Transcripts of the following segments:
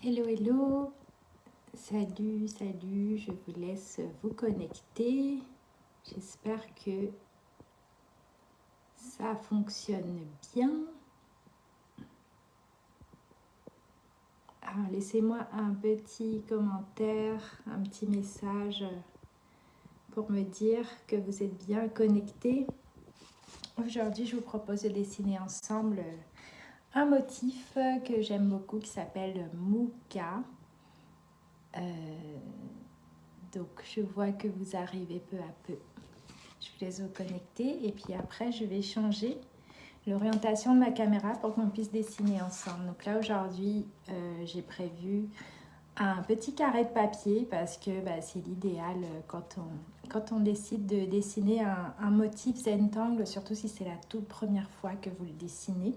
Hello, hello, salut, salut, je vous laisse vous connecter. J'espère que ça fonctionne bien. Alors, laissez-moi un petit commentaire, un petit message pour me dire que vous êtes bien connectés. Aujourd'hui, je vous propose de dessiner ensemble un motif que j'aime beaucoup qui s'appelle Mouka. Donc, je vois que vous arrivez peu à peu. Je vous laisse vous connecter et puis après, je vais changer l'orientation de ma caméra pour qu'on puisse dessiner ensemble. Donc là, aujourd'hui, j'ai prévu un petit carré de papier parce que c'est l'idéal quand on décide de dessiner un motif Zentangle, surtout si c'est la toute première fois que vous le dessinez.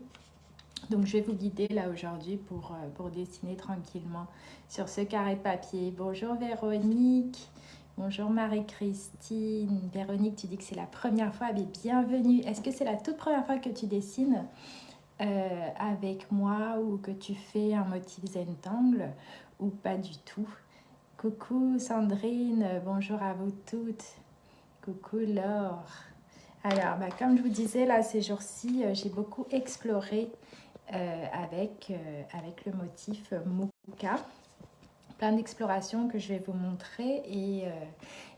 Donc, je vais vous guider là aujourd'hui pour dessiner tranquillement sur ce carré de papier. Bonjour Véronique, bonjour Marie-Christine. Véronique, tu dis que c'est la première fois, mais bienvenue. Est-ce que c'est la toute première fois que tu dessines avec moi ou que tu fais un motif Zentangle ou pas du tout? Coucou Sandrine, bonjour à vous toutes. Coucou Laure. Alors, comme je vous disais, là, ces jours-ci, j'ai beaucoup exploré avec le motif Mouka. Plein d'explorations que je vais vous montrer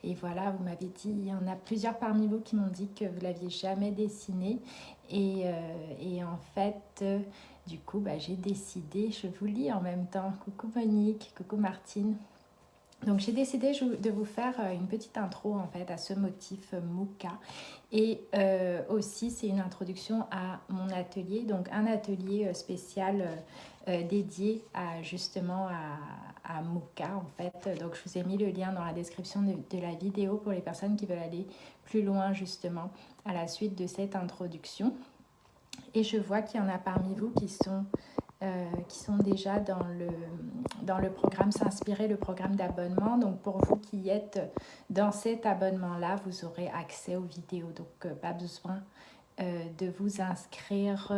et voilà, vous m'avez dit, il y en a plusieurs parmi vous qui m'ont dit que vous ne l'aviez jamais dessiné et en fait, du coup, j'ai décidé, je vous lis en même temps, coucou Monique, coucou Martine. Donc j'ai décidé de vous faire une petite intro en fait à ce motif Mouka et aussi c'est une introduction à mon atelier, donc un atelier spécial dédié justement à Mouka en fait. Donc je vous ai mis le lien dans la description de la vidéo pour les personnes qui veulent aller plus loin justement à la suite de cette introduction. Et je vois qu'il y en a parmi vous qui sont déjà dans le programme S'inspirer, le programme d'abonnement. Donc pour vous qui êtes dans cet abonnement-là, vous aurez accès aux vidéos. Donc pas besoin de vous inscrire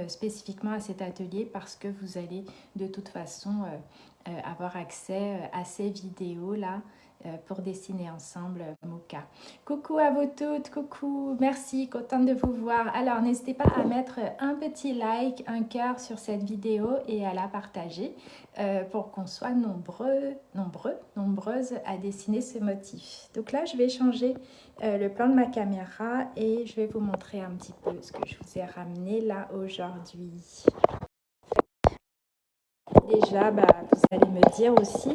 spécifiquement à cet atelier parce que vous allez de toute façon avoir accès à ces vidéos-là pour dessiner ensemble Mouka. Coucou à vous toutes, coucou, merci, contente de vous voir. Alors n'hésitez pas à mettre un petit like, un cœur sur cette vidéo et à la partager pour qu'on soit nombreuses à dessiner ce motif. Donc là je vais changer le plan de ma caméra et je vais vous montrer un petit peu ce que je vous ai ramené là aujourd'hui. Déjà, vous allez me dire aussi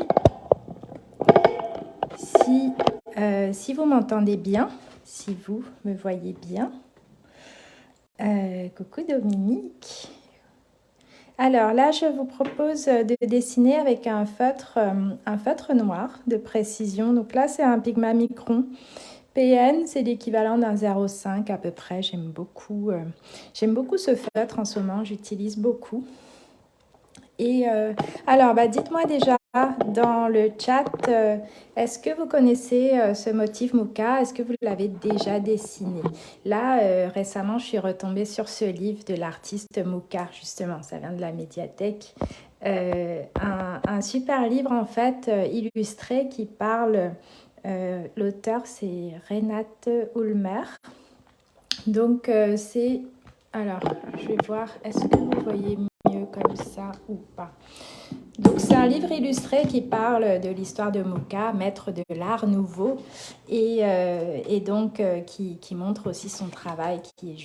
si vous m'entendez bien, si vous me voyez bien. Coucou Dominique. Alors là, je vous propose de dessiner avec un feutre noir de précision. Donc là, c'est un Pigma Micron. PN, c'est l'équivalent d'un 0,5 à peu près. J'aime beaucoup ce feutre en ce moment, j'utilise beaucoup. Et alors, dites-moi déjà dans le chat, est-ce que vous connaissez ce motif Mouka? Est-ce que vous l'avez déjà dessiné? Là, récemment, je suis retombée sur ce livre de l'artiste Mouka, justement, ça vient de la médiathèque. Un super livre, en fait, illustré qui parle... l'auteur, c'est Renate Ulmer. Donc, c'est... Alors, je vais voir, est-ce que vous voyez mieux comme ça ou pas? Donc, c'est un livre illustré qui parle de l'histoire de Mouka, maître de l'art nouveau, et donc qui montre aussi son travail qui est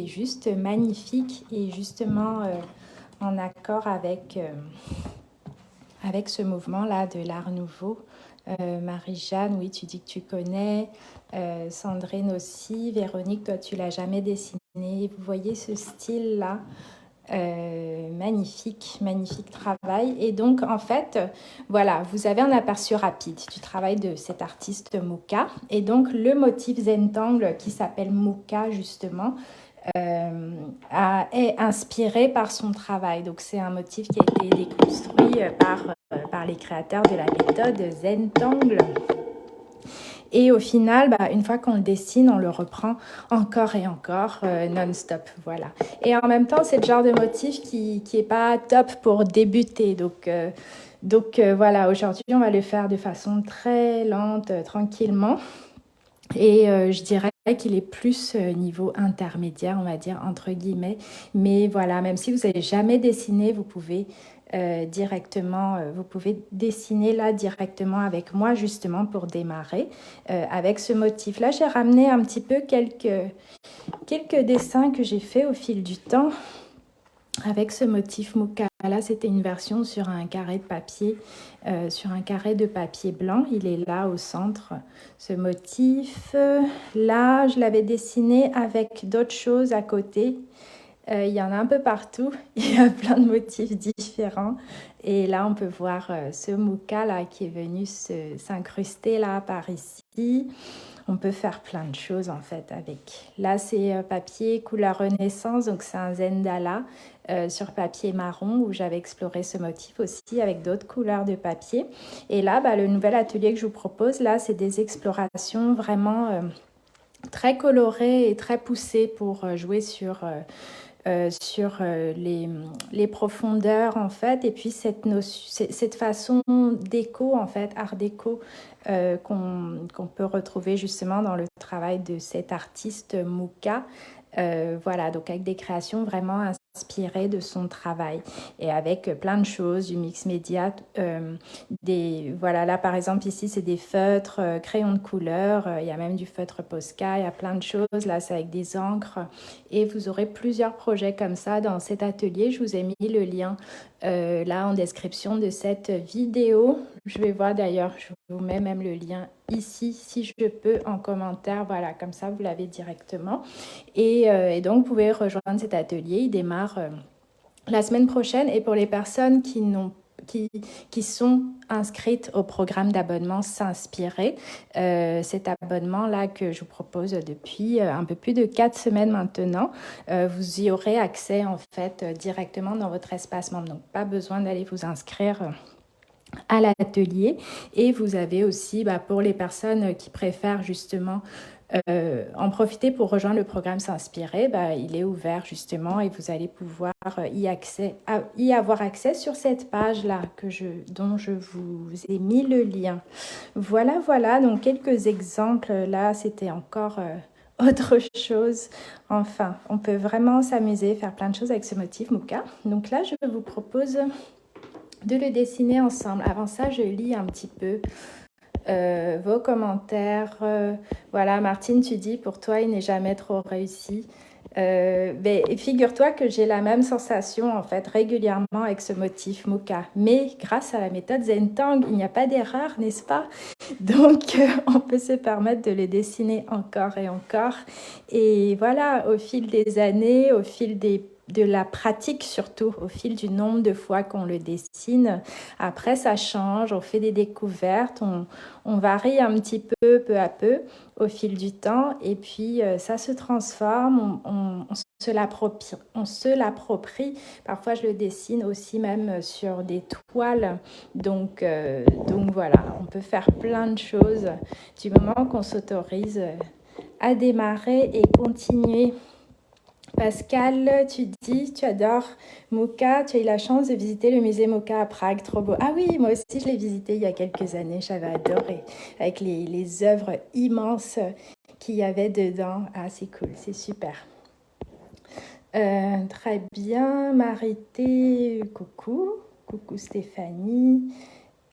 juste magnifique et justement en accord avec ce mouvement-là de l'art nouveau. Marie-Jeanne, oui, tu dis que tu connais. Sandrine aussi. Véronique, toi, tu l'as jamais dessiné. Vous voyez ce style-là, magnifique travail. Et donc, en fait, voilà, vous avez un aperçu rapide du travail de cet artiste Mouka. Et donc, le motif Zentangle qui s'appelle Mouka, justement, est inspiré par son travail. Donc, c'est un motif qui a été déconstruit par les créateurs de la méthode Zentangle. Et au final, bah, une fois qu'on le dessine, on le reprend encore et encore non-stop. Voilà. Et en même temps, c'est le genre de motif qui est pas top pour débuter. Donc voilà, aujourd'hui, on va le faire de façon très lente, tranquillement. Et je dirais qu'il est plus niveau intermédiaire, on va dire, entre guillemets. Mais voilà, même si vous n'avez jamais dessiné, vous pouvez vous pouvez dessiner là directement avec moi, justement, pour démarrer avec ce motif-là. J'ai ramené un petit peu quelques dessins que j'ai fait au fil du temps avec ce motif Muka. Là, c'était une version sur un carré de papier, blanc. Il est là au centre, ce motif. Là, je l'avais dessiné avec d'autres choses à côté. Il y en a un peu partout. Il y a plein de motifs différents. Et là, on peut voir ce Muka là, qui est venu s'incruster là par ici. On peut faire plein de choses en fait avec. Là, c'est papier couleur Renaissance, donc c'est un Zendala sur papier marron où j'avais exploré ce motif aussi avec d'autres couleurs de papier. Et là, bah, le nouvel atelier que je vous propose, là, c'est des explorations vraiment très colorées et très poussées pour jouer sur les profondeurs en fait, et puis cette façon déco en fait, art déco qu'on peut retrouver justement dans le travail de cet artiste Muka. Voilà, donc avec des créations vraiment inspirées de son travail et avec plein de choses, du mix média, voilà, là par exemple ici c'est des feutres, crayons de couleur, il y a même du feutre Posca, il y a plein de choses, là c'est avec des encres et vous aurez plusieurs projets comme ça dans cet atelier. Je vous ai mis le lien là en description de cette vidéo. Je vais voir d'ailleurs, je vous mets même le lien ici si je peux en commentaire, voilà, comme ça vous l'avez directement. Et donc vous pouvez rejoindre cet atelier, il démarre la semaine prochaine. Et pour les personnes qui sont inscrites au programme d'abonnement S'inspirer, cet abonnement-là que je vous propose depuis un peu plus de 4 semaines maintenant, vous y aurez accès en fait directement dans votre espace membre. Donc pas besoin d'aller vous inscrire à l'atelier. Et vous avez aussi, bah, pour les personnes qui préfèrent justement en profiter pour rejoindre le programme S'inspirer, bah, il est ouvert justement et vous allez pouvoir y avoir accès sur cette page-là dont je vous ai mis le lien. Voilà, voilà, donc quelques exemples. Là, c'était encore autre chose. Enfin, on peut vraiment s'amuser, faire plein de choses avec ce motif Muka. Donc là, je vous propose de le dessiner ensemble. Avant ça, je lis un petit peu vos commentaires. Voilà, Martine, tu dis pour toi, il n'est jamais trop réussi. Figure-toi que j'ai la même sensation en fait régulièrement avec ce motif Muka. Mais grâce à la méthode Zentang, il n'y a pas d'erreur, n'est-ce pas? Donc, on peut se permettre de le dessiner encore et encore. Et voilà, au fil des années, au fil de la pratique surtout, au fil du nombre de fois qu'on le dessine. Après, ça change, on fait des découvertes, on varie un petit peu à peu au fil du temps et puis ça se transforme, on se l'approprie. Parfois, je le dessine aussi même sur des toiles. Donc voilà, on peut faire plein de choses du moment qu'on s'autorise à démarrer et continuer. Pascal, tu dis, tu adores Muka, tu as eu la chance de visiter le musée Muka à Prague, trop beau. Ah oui, moi aussi je l'ai visité il y a quelques années, j'avais adoré, avec les œuvres immenses qu'il y avait dedans. Ah, c'est cool, c'est super. Très bien, Marité, coucou, coucou Stéphanie.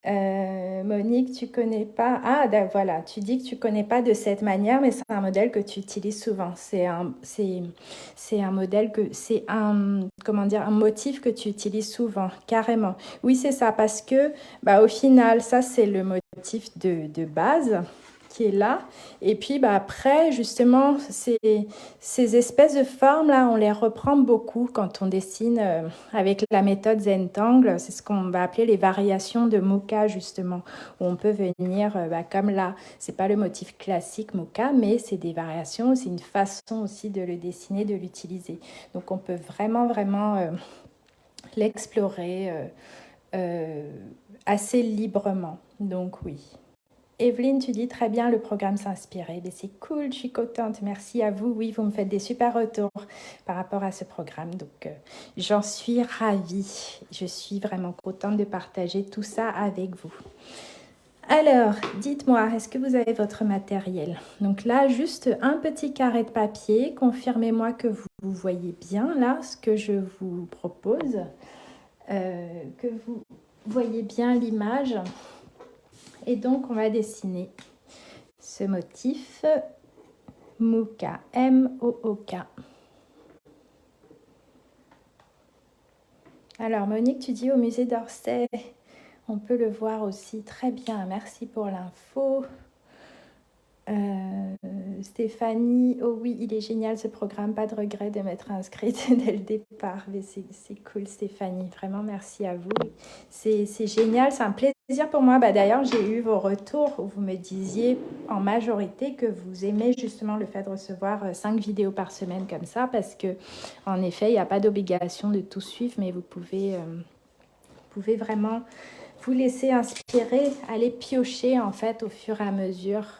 Monique, tu connais pas. Ah, voilà, tu dis que tu connais pas de cette manière, mais c'est un modèle que tu utilises souvent. C'est un modèle comment dire, un motif que tu utilises souvent, carrément. Oui, c'est ça, parce que, bah, au final, ça, c'est le motif de base qui est là. Et puis, bah, après, justement, ces espèces de formes-là, on les reprend beaucoup quand on dessine avec la méthode Zentangle. C'est ce qu'on va appeler les variations de Muka, justement, où on peut venir, comme là, c'est pas le motif classique Muka, mais c'est des variations, c'est une façon aussi de le dessiner, de l'utiliser. Donc, on peut vraiment, vraiment l'explorer assez librement. Donc, oui. Evelyne, tu dis très bien, le programme s'inspirer. Mais c'est cool, je suis contente. Merci à vous. Oui, vous me faites des super retours par rapport à ce programme. Donc, j'en suis ravie. Je suis vraiment contente de partager tout ça avec vous. Alors, dites-moi, est-ce que vous avez votre matériel? Donc là, juste un petit carré de papier. Confirmez-moi que vous voyez bien là ce que je vous propose. Que vous voyez bien l'image. Et donc, on va dessiner ce motif Mooka, M-O-O-K. Alors, Monique, tu dis au musée d'Orsay, on peut le voir aussi. Très bien, merci pour l'info. Stéphanie, oh oui, il est génial ce programme, pas de regret de m'être inscrite dès le départ. Mais c'est cool Stéphanie, vraiment merci à vous. C'est génial, c'est un plaisir pour moi. D'ailleurs, j'ai eu vos retours où vous me disiez en majorité que vous aimez justement le fait de recevoir 5 vidéos par semaine comme ça, parce que en effet, il n'y a pas d'obligation de tout suivre, mais vous pouvez vraiment vous laisser inspirer, aller piocher en fait au fur et à mesure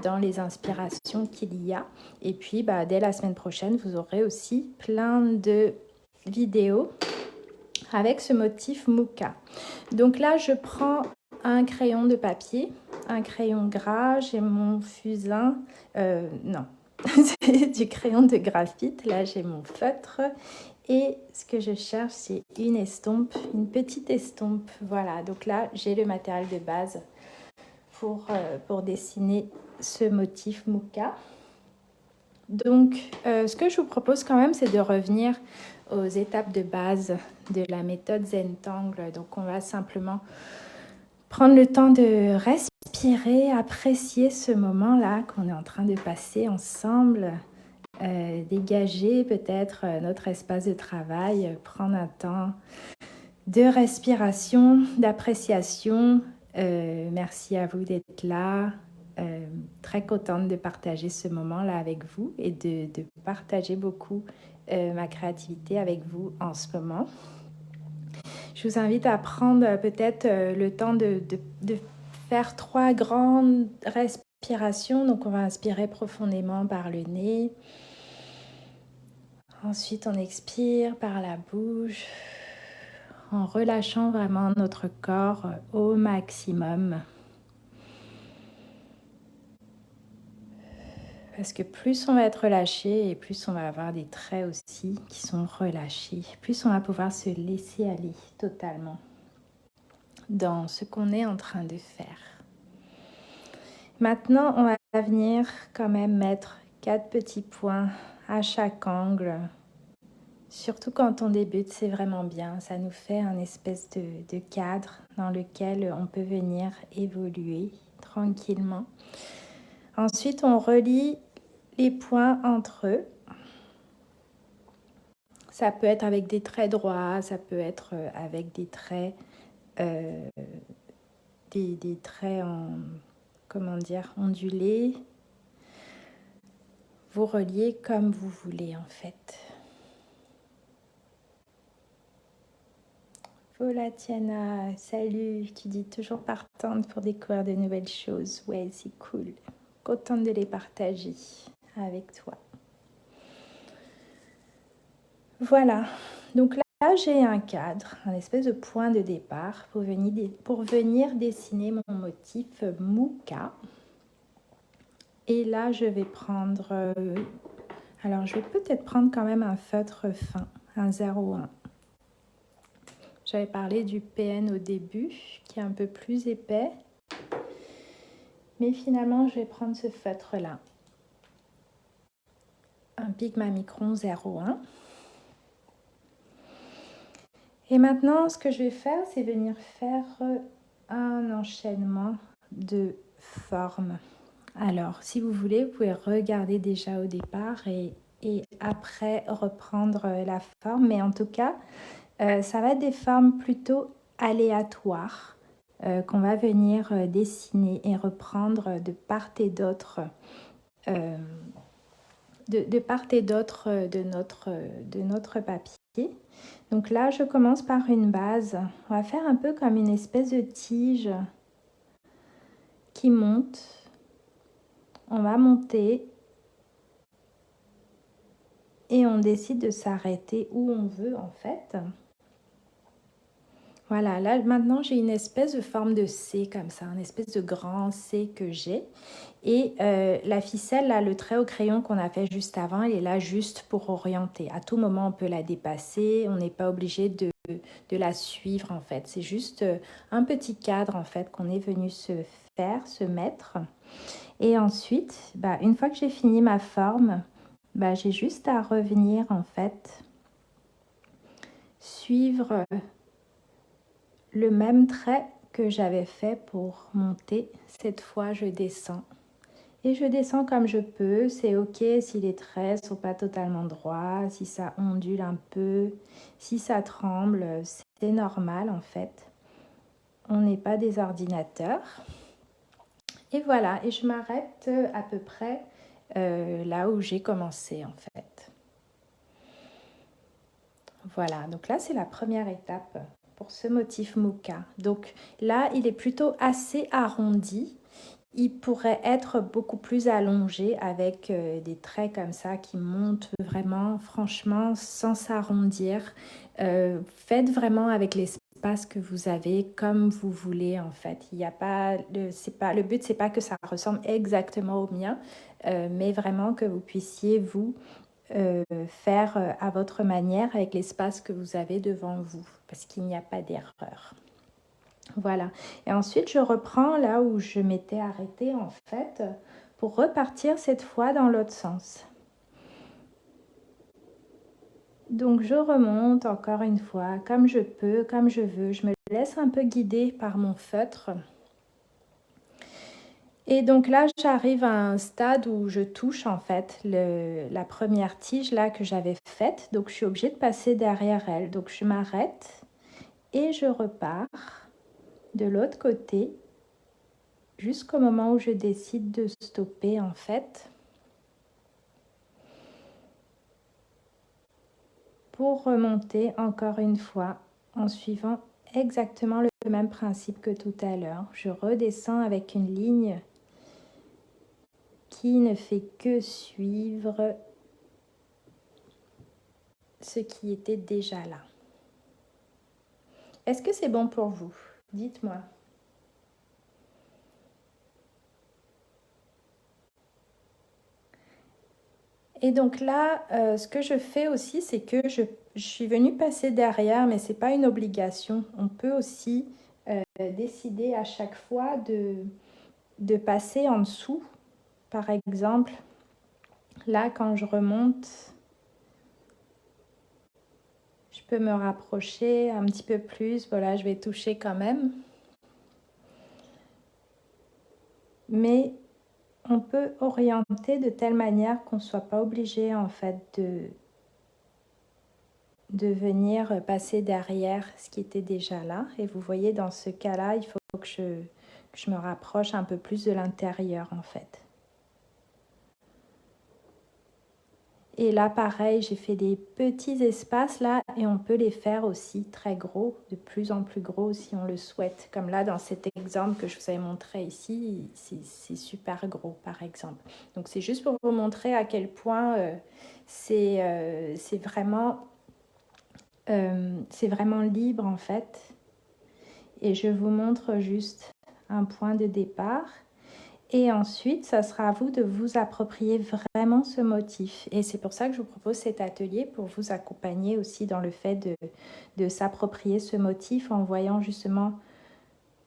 dans les inspirations qu'il y a. Et puis, dès la semaine prochaine, vous aurez aussi plein de vidéos avec ce motif Mooka. Donc là, je prends un crayon de papier, un crayon gras, j'ai mon fusain, non, c'est du crayon de graphite, là j'ai mon feutre. Et ce que je cherche, c'est une estompe, une petite estompe. Voilà, donc là, j'ai le matériel de base pour dessiner ce motif Mooka. Donc, ce que je vous propose quand même, c'est de revenir aux étapes de base de la méthode Zentangle. Donc, on va simplement prendre le temps de respirer, apprécier ce moment-là qu'on est en train de passer ensemble. Dégager peut-être notre espace de travail, prendre un temps de respiration, d'appréciation. Merci à vous d'être là. Très contente de partager ce moment-là avec vous et de partager beaucoup ma créativité avec vous en ce moment. Je vous invite à prendre peut-être le temps de faire 3 grandes respirations. Donc, on va inspirer profondément par le nez. Ensuite, on expire par la bouche en relâchant vraiment notre corps au maximum. Parce que plus on va être relâché et plus on va avoir des traits aussi qui sont relâchés, plus on va pouvoir se laisser aller totalement dans ce qu'on est en train de faire. Maintenant, on va venir quand même mettre 4 petits points à chaque angle. Surtout quand on débute, c'est vraiment bien. Ça nous fait un espèce de cadre dans lequel on peut venir évoluer tranquillement. Ensuite, on relie les points entre eux. Ça peut être avec des traits droits, ça peut être avec des traits, des traits ondulés. Vous reliez comme vous voulez en fait. Hola Tiana, salut, tu dis toujours partante pour découvrir de nouvelles choses. Ouais, c'est cool. Contente de les partager avec toi. Voilà, donc là j'ai un cadre, un espèce de point de départ pour venir dessiner mon motif Mooka. Et là je vais prendre, alors je vais peut-être prendre quand même un feutre fin, un 01. J'avais parlé du PN au début, qui est un peu plus épais. Mais finalement, je vais prendre ce feutre-là. Un Pigma Micron 01. Et maintenant, ce que je vais faire, c'est venir faire un enchaînement de formes. Alors, si vous voulez, vous pouvez regarder déjà au départ et après reprendre la forme. Mais en tout cas, ça va être des formes plutôt aléatoires qu'on va venir dessiner et reprendre de part et d'autre de notre papier. Donc là, je commence par une base. On va faire un peu comme une espèce de tige qui monte. On va monter et on décide de s'arrêter où on veut en fait. Voilà, là maintenant j'ai une espèce de forme de C comme ça, une espèce de grand C que j'ai. Et la ficelle, là, le trait au crayon qu'on a fait juste avant, elle est là juste pour orienter. À tout moment, on peut la dépasser, on n'est pas obligé de la suivre en fait. C'est juste un petit cadre en fait qu'on est venu se faire, se mettre. Et ensuite, bah, une fois que j'ai fini ma forme, bah, j'ai juste à revenir en fait, suivre le même trait que j'avais fait pour monter. Cette fois, je descends. Et je descends comme je peux. C'est ok si les traits ne sont pas totalement droits, si ça ondule un peu, si ça tremble. C'est normal en fait. On n'est pas des ordinateurs. Et voilà, et je m'arrête à peu près là où j'ai commencé en fait. Voilà, donc là c'est la première étape pour ce motif Muka. Donc là, il est plutôt assez arrondi. Il pourrait être beaucoup plus allongé avec des traits comme ça qui montent vraiment, franchement, sans s'arrondir. Faites vraiment avec l'espace que vous avez, comme vous voulez en fait. Il y a pas, le but, c'est pas que ça ressemble exactement au mien, mais vraiment que vous puissiez vous faire à votre manière avec l'espace que vous avez devant vous, parce qu'il n'y a pas d'erreur. Voilà. Et ensuite, je reprends là où je m'étais arrêtée en fait, pour repartir cette fois dans l'autre sens. Donc, je remonte encore une fois, comme je peux, comme je veux. Je me laisse un peu guider par mon feutre. Et donc là, j'arrive à un stade où je touche en fait la première tige là que j'avais faite. Donc, je suis obligée de passer derrière elle. Donc, je m'arrête et je repars de l'autre côté jusqu'au moment où je décide de stopper en fait, pour remonter encore une fois en suivant exactement le même principe que tout à l'heure. Je redescends avec une ligne qui ne fait que suivre ce qui était déjà là. Est-ce que c'est bon pour vous? Dites-moi. Et donc là, ce que je fais aussi, c'est que je suis venue passer derrière, mais ce n'est pas une obligation. On peut aussi décider à chaque fois de passer en dessous. Par exemple, là, quand je remonte, je peux me rapprocher un petit peu plus. Voilà, je vais toucher quand même. Mais on peut orienter de telle manière qu'on ne soit pas obligé en fait de venir passer derrière ce qui était déjà là. Et vous voyez, dans ce cas-là, il faut que je me rapproche un peu plus de l'intérieur en fait. Et là, pareil, j'ai fait des petits espaces là et on peut les faire aussi très gros, de plus en plus gros si on le souhaite. Comme là, dans cet exemple que je vous avais montré ici, c'est super gros par exemple. Donc, c'est juste pour vous montrer à quel point c'est vraiment libre en fait. Et je vous montre juste un point de départ. Et ensuite, ça sera à vous de vous approprier vraiment ce motif. Et c'est pour ça que je vous propose cet atelier, pour vous accompagner aussi dans le fait de s'approprier ce motif en voyant justement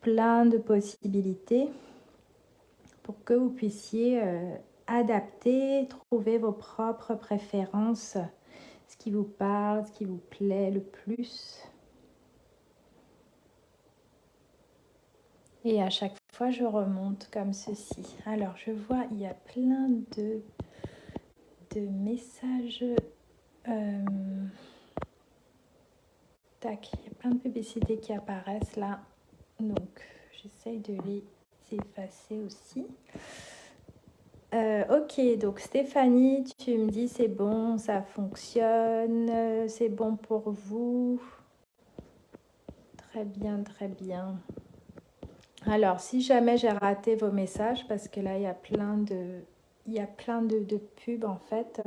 plein de possibilités pour que vous puissiez adapter, trouver vos propres préférences, ce qui vous parle, ce qui vous plaît le plus. Et à chaque fois, je remonte comme ceci. Alors, je vois, il y a plein de messages. Tac, il y a plein de publicités qui apparaissent là. Donc, j'essaye de les effacer aussi. Ok, donc Stéphanie, tu me dis c'est bon, ça fonctionne, c'est bon pour vous. Très bien, très bien. Alors, si jamais j'ai raté vos messages, parce que là, il y a plein de pubs, en fait,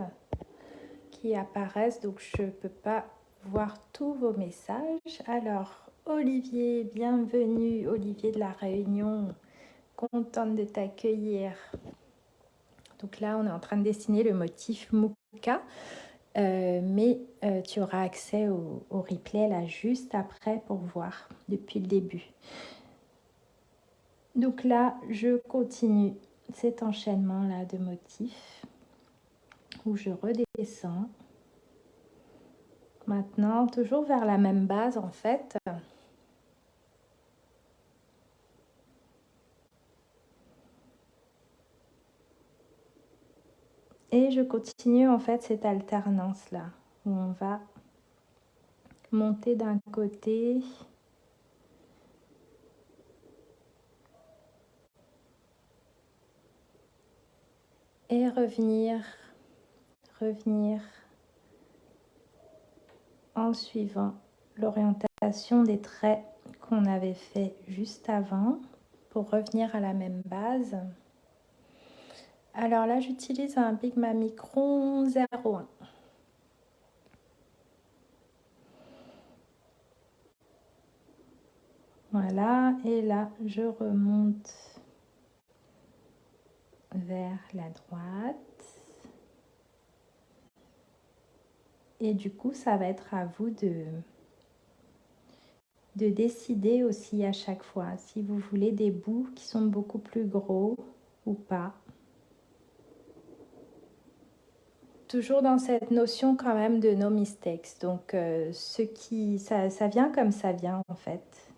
qui apparaissent, donc je ne peux pas voir tous vos messages. Alors, Olivier, bienvenue, Olivier de la Réunion, contente de t'accueillir. Donc là, on est en train de dessiner le motif Muka, mais tu auras accès au replay là juste après pour voir depuis le début. Donc là, je continue cet enchaînement là de motifs où je redescends. Maintenant, toujours vers la même base en fait. Et je continue en fait cette alternance là où on va monter d'un côté et revenir en suivant l'orientation des traits qu'on avait fait juste avant pour revenir à la même base. Alors là, j'utilise un Pigma Micron 01. Voilà, et là, je remonte vers la droite. Et du coup, ça va être à vous de décider aussi à chaque fois si vous voulez des bouts qui sont beaucoup plus gros ou pas. Toujours dans cette notion quand même de no mistakes. Donc, ça vient comme ça vient en fait.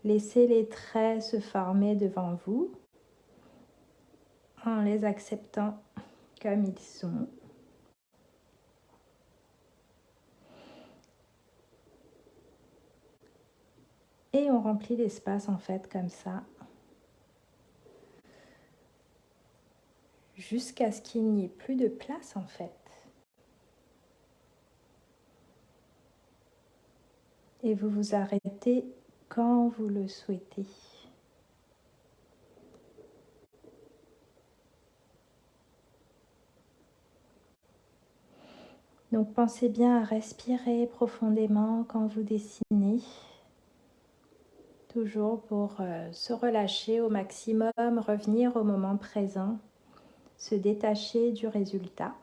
Laissez les traits se former devant vous en les acceptant comme ils sont. Et on remplit l'espace en fait comme ça. Jusqu'à ce qu'il n'y ait plus de place en fait. Et vous vous arrêtez quand vous le souhaitez. Donc pensez bien à respirer profondément quand vous dessinez. Toujours pour se relâcher au maximum, revenir au moment présent, se détacher du résultat,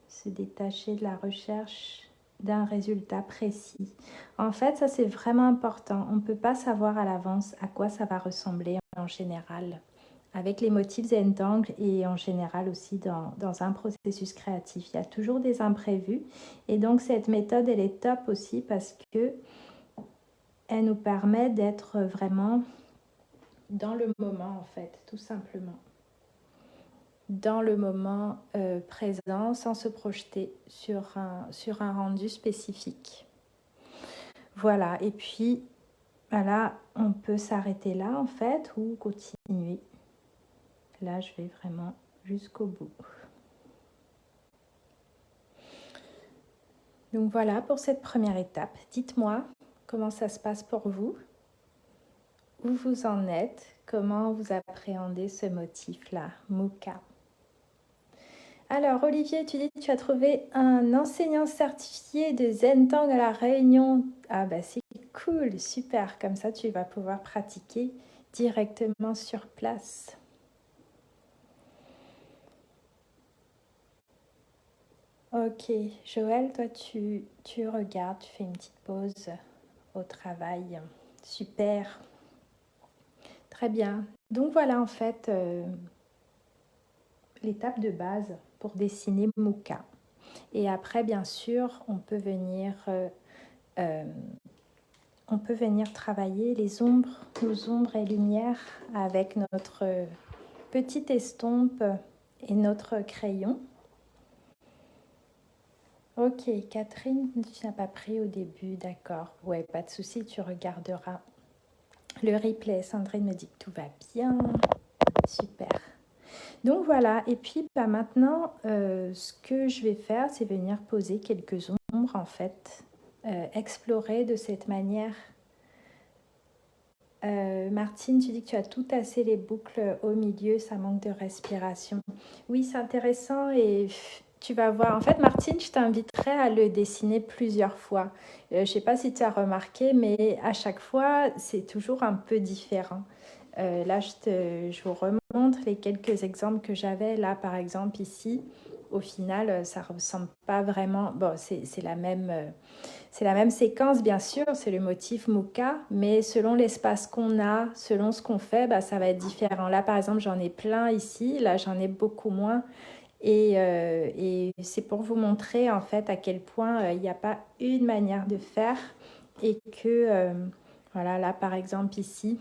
se détacher de la recherche d'un résultat précis. En fait, ça c'est vraiment important. On ne peut pas savoir à l'avance à quoi ça va ressembler en général avec les motifs Zentangle et en général aussi dans un processus créatif. Il y a toujours des imprévus et donc cette méthode elle est top aussi parce que elle nous permet d'être vraiment dans le moment en fait, tout simplement. Dans le moment présent sans se projeter sur un rendu spécifique. Voilà, et puis voilà, on peut s'arrêter là en fait ou continuer. Là, je vais vraiment jusqu'au bout. Donc voilà pour cette première étape. Dites-moi comment ça se passe pour vous, où vous en êtes, comment vous appréhendez ce motif-là, Muka. Alors Olivier, tu dis que tu as trouvé un enseignant certifié de Zentangle à la Réunion. Ah bah c'est cool, super, comme ça tu vas pouvoir pratiquer directement sur place. Ok, Joël, toi tu regardes, tu fais une petite pause au travail. Super, très bien. Donc voilà en fait l'étape de base pour dessiner Muka. Et après, bien sûr, on peut venir travailler les ombres, nos ombres et lumières avec notre petite estompe et notre crayon. Ok, Catherine, tu n'as pas pris au début, d'accord. Ouais, pas de souci, tu regarderas le replay. Sandrine me dit que tout va bien. Super. Donc voilà, et puis maintenant, ce que je vais faire, c'est venir poser quelques ombres en fait, explorer de cette manière Martine, tu dis que tu as tout tassé les boucles au milieu, ça manque de respiration. Oui, c'est intéressant et tu vas voir. En fait, Martine, je t'inviterai à le dessiner plusieurs fois. Je ne sais pas si tu as remarqué, mais à chaque fois, c'est toujours un peu différent. Là, je vous remontre les quelques exemples que j'avais. Là, par exemple, ici, au final, ça ne ressemble pas vraiment. Bon, c'est la même. C'est la même séquence, bien sûr, c'est le motif Muka, mais selon l'espace qu'on a, selon ce qu'on fait, bah, ça va être différent. Là, par exemple, j'en ai plein ici, là, j'en ai beaucoup moins. Et c'est pour vous montrer, en fait, à quel point il n'y a pas une manière de faire et que, voilà, là, par exemple, ici,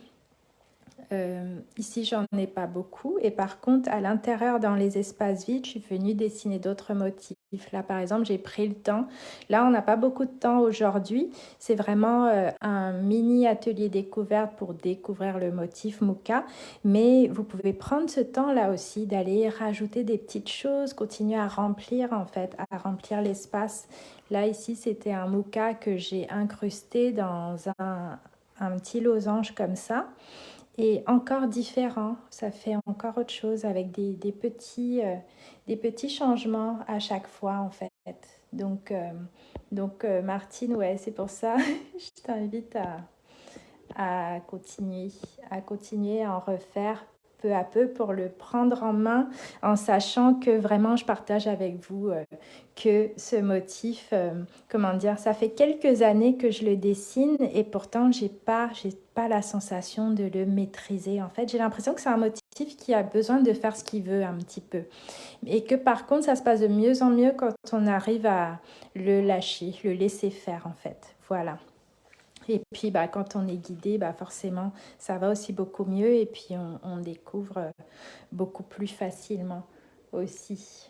j'en ai pas beaucoup. Et par contre, à l'intérieur, dans les espaces vides, je suis venue dessiner d'autres motifs. Là, par exemple, j'ai pris le temps. Là, on n'a pas beaucoup de temps aujourd'hui. C'est vraiment un mini atelier découverte pour découvrir le motif Muka. Mais vous pouvez prendre ce temps-là aussi d'aller rajouter des petites choses, continuer à remplir, en fait, à remplir l'espace. Là, ici, c'était un Muka que j'ai incrusté dans un petit losange comme ça. Et encore différent, ça fait encore autre chose avec des petits changements à chaque fois en fait. Donc, Martine, ouais, c'est pour ça, je t'invite à continuer à en refaire peu à peu pour le prendre en main en sachant que vraiment je partage avec vous que ce motif, comment dire, ça fait quelques années que je le dessine et pourtant j'ai pas la sensation de le maîtriser. En fait, j'ai l'impression que c'est un motif qui a besoin de faire ce qu'il veut un petit peu et que par contre ça se passe de mieux en mieux quand on arrive à le lâcher, le laisser faire en fait. Voilà. Et puis, bah, quand on est guidé, bah, forcément, ça va aussi beaucoup mieux et puis on découvre beaucoup plus facilement aussi.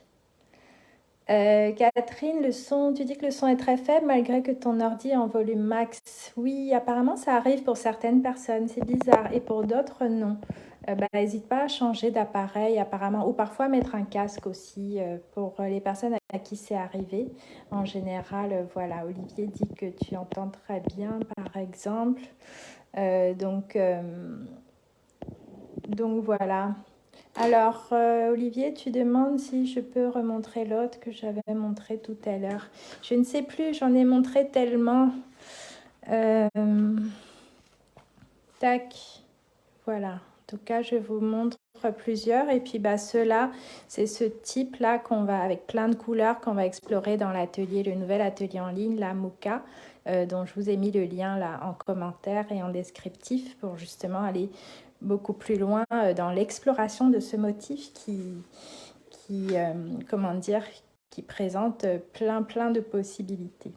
Catherine, le son, tu dis que le son est très faible malgré que ton ordi est en volume max. Oui, apparemment, ça arrive pour certaines personnes, c'est bizarre, et pour d'autres, non. N'hésite pas à changer d'appareil apparemment, ou parfois mettre un casque aussi pour les personnes à qui c'est arrivé. En général, voilà, Olivier dit que tu entends très bien, par exemple. Euh, donc, euh, donc voilà. Alors, Olivier, tu demandes si je peux remontrer l'autre que j'avais montré tout à l'heure. Je ne sais plus, j'en ai montré tellement. Euh, tac, voilà. En tout cas, je vous montre plusieurs. Et puis, bah, ceux-là, c'est ce type-là qu'on va, avec plein de couleurs, qu'on va explorer dans l'atelier, le nouvel atelier en ligne, la Muka, dont je vous ai mis le lien là en commentaire et en descriptif pour justement aller beaucoup plus loin dans l'exploration de ce motif comment dire, qui présente plein de possibilités.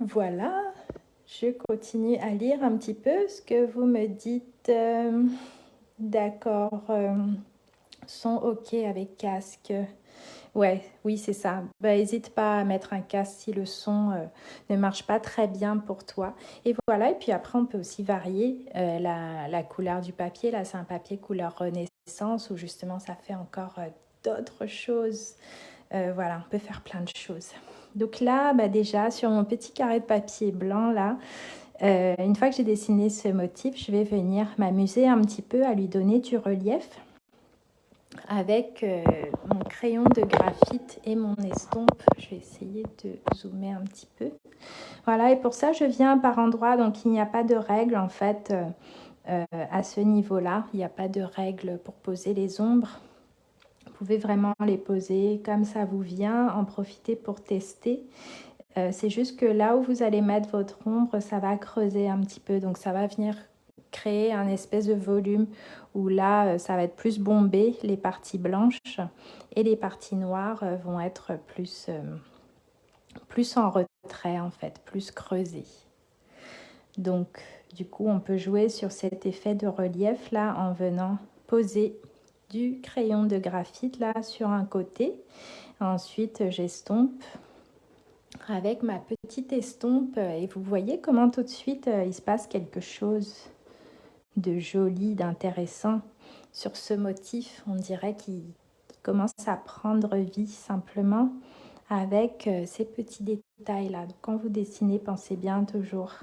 Voilà, je continue à lire un petit peu ce que vous me dites. D'accord, son OK avec casque. Ouais, oui, c'est ça. N'hésite pas à mettre un casque si le son ne marche pas très bien pour toi. Et voilà, et puis après, on peut aussi varier la couleur du papier. Là, c'est un papier couleur Renaissance où justement, ça fait encore d'autres choses. Voilà, on peut faire plein de choses. Donc là, déjà, sur mon petit carré de papier blanc, là, une fois que j'ai dessiné ce motif, je vais venir m'amuser un petit peu à lui donner du relief avec mon crayon de graphite et mon estompe. Je vais essayer de zoomer un petit peu. Voilà, et pour ça, je viens par endroits, donc il n'y a pas de règle en fait à ce niveau-là. Il n'y a pas de règle pour poser les ombres. Vous pouvez vraiment les poser comme ça vous vient, en profiter pour tester. C'est juste que là où vous allez mettre votre ombre, ça va creuser un petit peu, donc ça va venir créer un espèce de volume où là, ça va être plus bombé, les parties blanches, et les parties noires vont être plus en retrait en fait, plus creusées. Donc du coup, on peut jouer sur cet effet de relief là en venant poser du crayon de graphite là sur un côté. Ensuite, j'estompe avec ma petite estompe et vous voyez comment tout de suite il se passe quelque chose de joli, d'intéressant sur ce motif. On dirait qu'il commence à prendre vie simplement avec ces petits détails là. Donc, quand vous dessinez, pensez bien toujours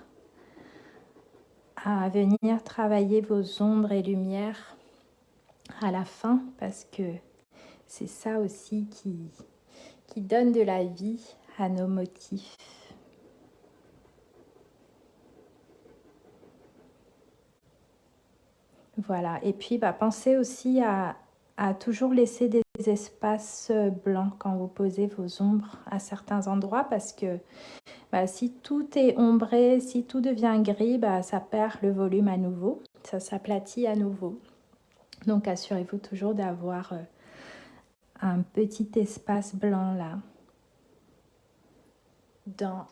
à venir travailler vos ombres et lumières à la fin parce que c'est ça aussi qui donne de la vie à nos motifs. Voilà, et puis pensez aussi à toujours laisser des espaces blancs quand vous posez vos ombres à certains endroits parce que si tout est ombré, si tout devient gris, ça perd le volume à nouveau, ça s'aplatit à nouveau. Donc assurez-vous toujours d'avoir un petit espace blanc là dans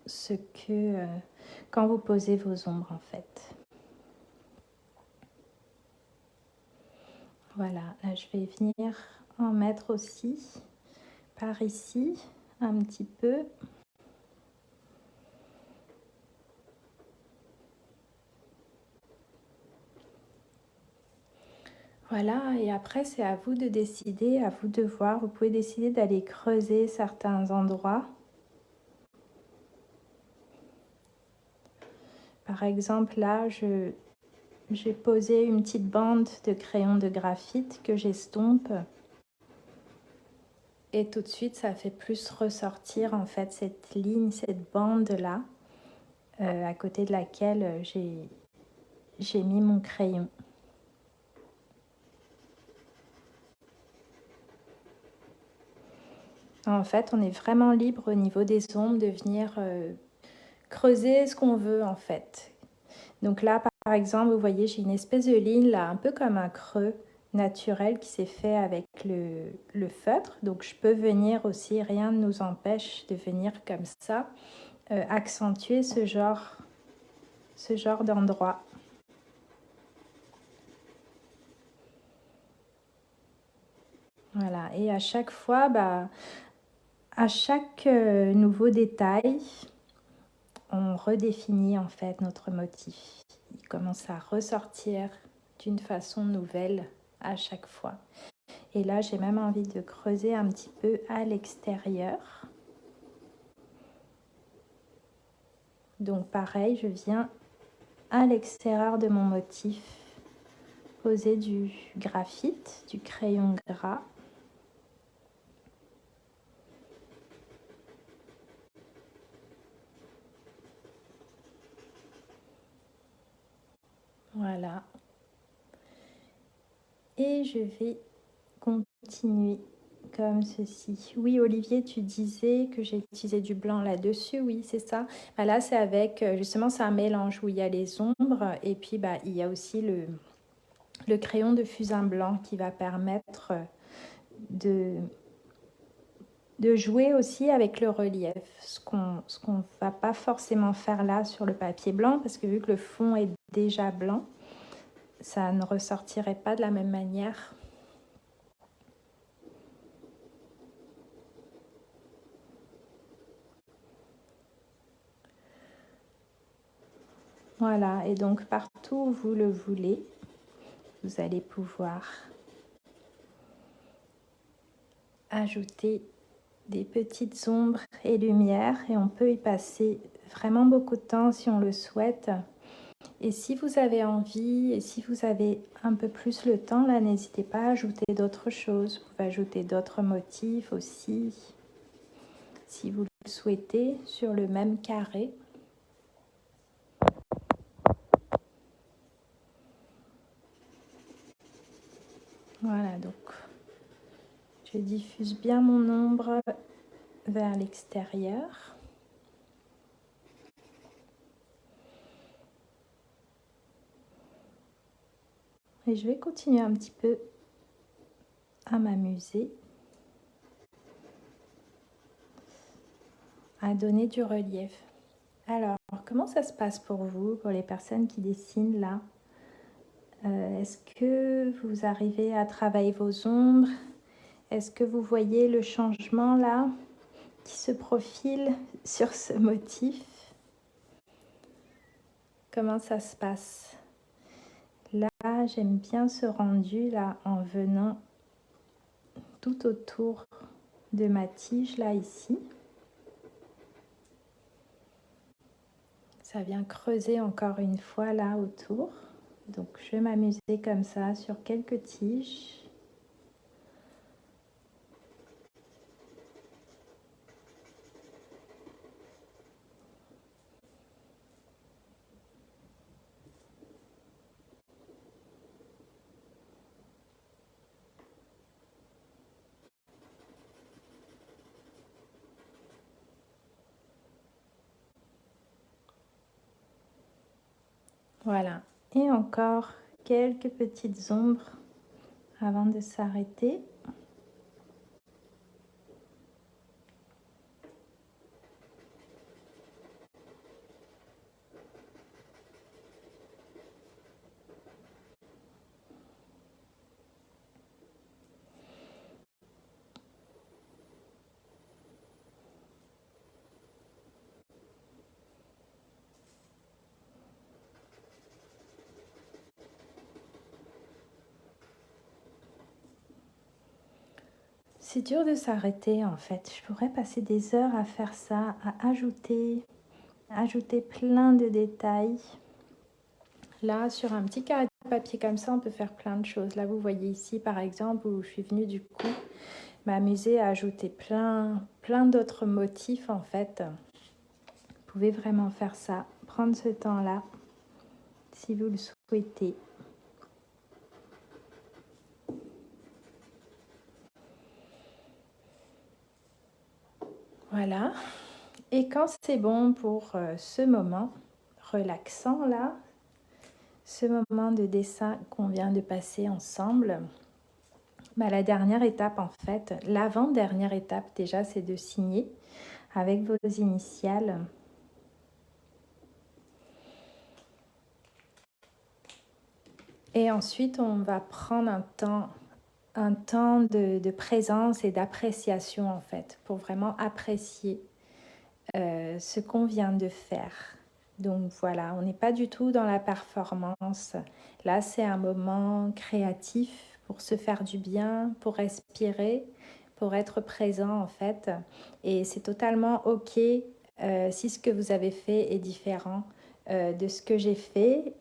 ce que quand vous posez vos ombres en fait. Voilà, là je vais venir en mettre aussi par ici un petit peu. Voilà, et après c'est à vous de décider, à vous de voir. Vous pouvez décider d'aller creuser certains endroits. Par exemple, là, j'ai posé une petite bande de crayon de graphite que j'estompe. Et tout de suite, ça fait plus ressortir en fait cette ligne, cette bande-là, à côté de laquelle j'ai mis mon crayon. En fait, on est vraiment libre au niveau des ombres de venir creuser ce qu'on veut en fait. Donc là, par exemple, vous voyez, j'ai une espèce de ligne là, un peu comme un creux naturel qui s'est fait avec le feutre. Donc je peux venir aussi, rien ne nous empêche de venir comme ça, accentuer ce genre d'endroit. Voilà, et à chaque fois, à chaque nouveau détail, on redéfinit en fait notre motif. Il commence à ressortir d'une façon nouvelle à chaque fois. Et là, j'ai même envie de creuser un petit peu à l'extérieur. Donc pareil, je viens à l'extérieur de mon motif poser du graphite, du crayon gras. Voilà. Et je vais continuer comme ceci. Oui, Olivier, tu disais que j'ai utilisé du blanc là-dessus. Oui, c'est ça. Là, c'est avec, justement, c'est un mélange où il y a les ombres et puis il y a aussi le crayon de fusain blanc qui va permettre de jouer aussi avec le relief. Ce qu'on ne va pas forcément faire là sur le papier blanc parce que vu que le fond est déjà blanc, ça ne ressortirait pas de la même manière. Voilà, et donc partout où vous le voulez, vous allez pouvoir ajouter des petites ombres et lumières et on peut y passer vraiment beaucoup de temps si on le souhaite. Et si vous avez envie et si vous avez un peu plus le temps, là, n'hésitez pas à ajouter d'autres choses. Vous pouvez ajouter d'autres motifs aussi, si vous le souhaitez, sur le même carré. Voilà, donc je diffuse bien mon ombre vers l'extérieur. Et je vais continuer un petit peu à m'amuser, à donner du relief. Alors, comment ça se passe pour vous, pour les personnes qui dessinent là? Est-ce que vous arrivez à travailler vos ombres? Est-ce que vous voyez le changement là qui se profile sur ce motif? Comment ça se passe? Là, j'aime bien ce rendu là en venant tout autour de ma tige là ici. Ça vient creuser encore une fois là autour. Donc je vais m'amuser comme ça sur quelques tiges. Voilà. Et encore quelques petites ombres avant de s'arrêter. C'est dur de s'arrêter en fait. Je pourrais passer des heures à faire ça, à ajouter plein de détails. Là, sur un petit carré de papier comme ça, on peut faire plein de choses. Là, vous voyez ici, par exemple, où je suis venue du coup m'amuser à ajouter plein d'autres motifs en fait. Vous pouvez vraiment faire ça, prendre ce temps-là, si vous le souhaitez. Voilà. Et quand c'est bon pour ce moment relaxant là, ce moment de dessin qu'on vient de passer ensemble, la dernière étape en fait, l'avant-dernière étape déjà, c'est de signer avec vos initiales. Et ensuite, on va prendre un temps de présence et d'appréciation en fait, pour vraiment apprécier ce qu'on vient de faire. Donc voilà, on n'est pas du tout dans la performance. Là, c'est un moment créatif pour se faire du bien, pour respirer, pour être présent en fait. Et c'est totalement OK si ce que vous avez fait est différent de ce que j'ai fait.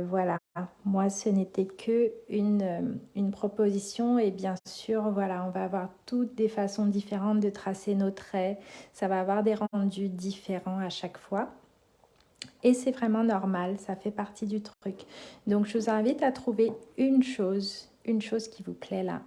Voilà, moi, ce n'était que une proposition et bien sûr, voilà, on va avoir toutes des façons différentes de tracer nos traits. Ça va avoir des rendus différents à chaque fois. Et c'est vraiment normal, ça fait partie du truc. Donc, je vous invite à trouver une chose qui vous plaît là,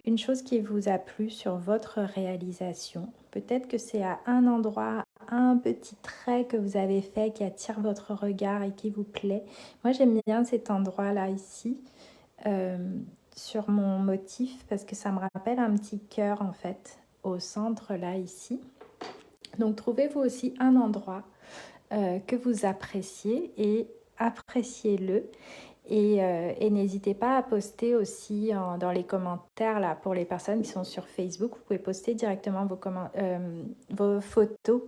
une chose qui vous a plu sur votre réalisation. Peut-être que c'est à un endroit, un petit trait que vous avez fait qui attire votre regard et qui vous plaît. Moi, j'aime bien cet endroit-là ici, sur mon motif, parce que ça me rappelle un petit cœur en fait, au centre là ici. Donc, trouvez-vous aussi un endroit que vous appréciez et appréciez-le. Et n'hésitez pas à poster aussi dans les commentaires là, pour les personnes qui sont sur Facebook. Vous pouvez poster directement vos photos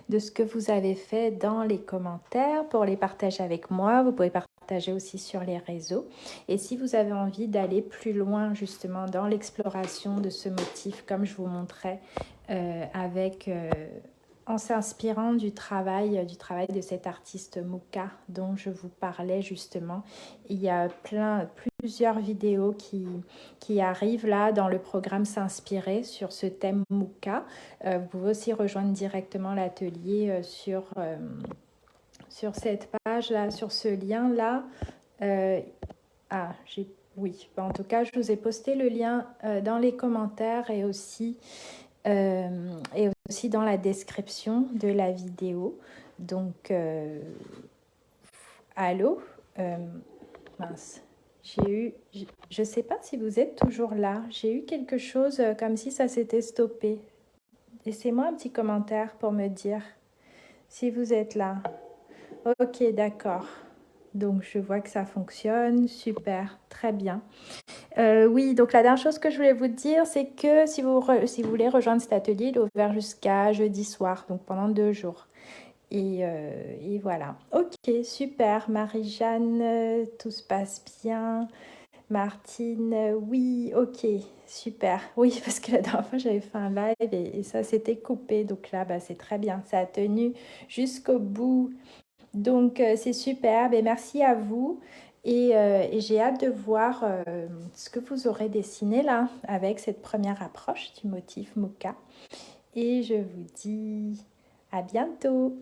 de ce que vous avez fait dans les commentaires pour les partager avec moi. Vous pouvez partager aussi sur les réseaux. Et si vous avez envie d'aller plus loin justement dans l'exploration de ce motif, comme je vous montrais en s'inspirant du travail de cet artiste Muka dont je vous parlais justement. Il y a plusieurs vidéos qui arrivent là dans le programme S'inspirer sur ce thème Muka. Vous pouvez aussi rejoindre directement l'atelier sur cette page là, sur ce lien là. Oui, en tout cas, je vous ai posté le lien dans les commentaires et aussi dans la description de la vidéo. Donc, allô, mince, je ne sais pas si vous êtes toujours là. J'ai eu quelque chose comme si ça s'était stoppé. Laissez-moi un petit commentaire pour me dire si vous êtes là. Ok, d'accord. Donc, je vois que ça fonctionne. Super, très bien. Oui, donc la dernière chose que je voulais vous dire, c'est que si vous voulez rejoindre cet atelier, il est ouvert jusqu'à jeudi soir, donc pendant 2 jours. Et voilà. Ok, super. Marie-Jeanne, tout se passe bien. Martine, oui, ok, super. Oui, parce que la dernière fois, j'avais fait un live et ça s'était coupé. Donc là, c'est très bien. Ça a tenu jusqu'au bout Donc, c'est superbe et merci à vous. Et j'ai hâte de voir ce que vous aurez dessiné là avec cette première approche du motif mocha. Et je vous dis à bientôt.